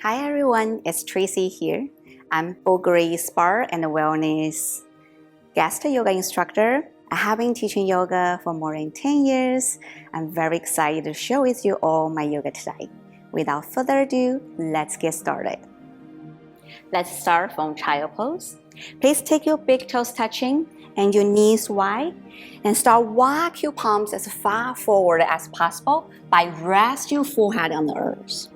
Hi everyone, it's Tracy here. I'm Bvlgari Spa and Wellness guest yoga instructor. I have been teaching yoga for more than 10 years. I'm very excited to share with you all my yoga today. Without further ado, let's get started. Let's start from child pose. Please take your big toes touching and your knees wide and start walk your palms as far forward as possible by resting your forehead on the earth.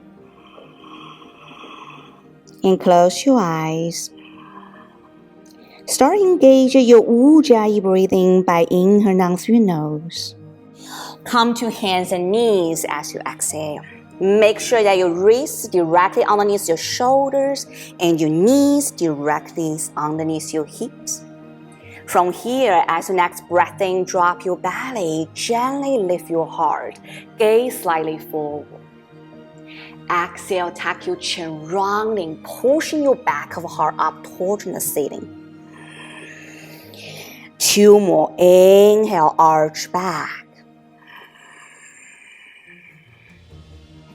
And close your eyes. Start engage your Ujjayi breathing by inhaling down through your nose. Come to hands and knees as you exhale. Make sure that your wrists directly underneath your shoulders and your knees directly underneath your hips. From here, as your next breath in, drop your belly, gently lift your heart, gaze slightly forward. Exhale, tuck your chin rounding, pushing your back of the heart up towards the ceiling. 2 more. Inhale, arch back.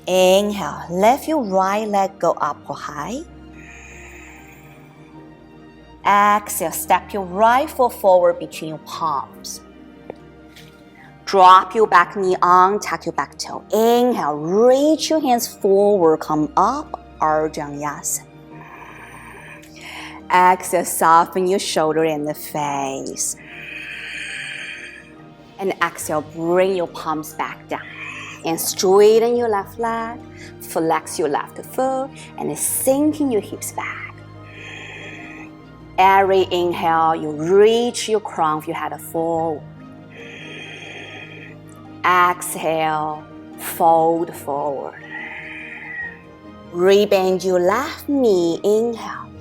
Inhale, lift your right leg, go up high. Exhale, step your right foot forward between your palms. Drop your back knee on, tuck your back toe. Inhale, reach your hands forward, come up, Ardhanayasana. Exhale, soften your shoulder and the face. And exhale, bring your palms back down. And straighten your left leg, flex your left foot, and sinking your hips back. Every inhale, you reach your crown of your head forward. Exhale, fold forward. Rebend your left knee, inhale.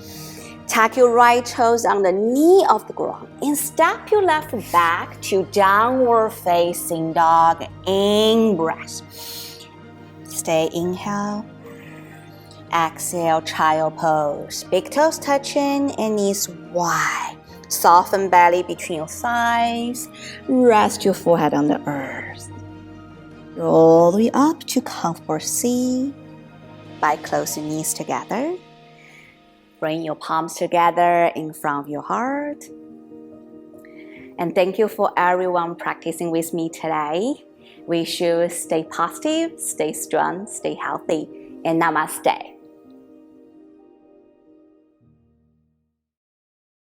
Tuck your right toes on the knee of the ground and step your left foot back to downward facing dog. In breath. Stay inhale. Exhale, child pose. Big toes touching and knees wide. Soften belly between your thighs. Rest your forehead on the earth. Roll the way up to comfortable seat by closing knees together. Bring your palms together in front of your heart. And thank you for everyone practicing with me today. We should stay positive, stay strong, stay healthy, and namaste.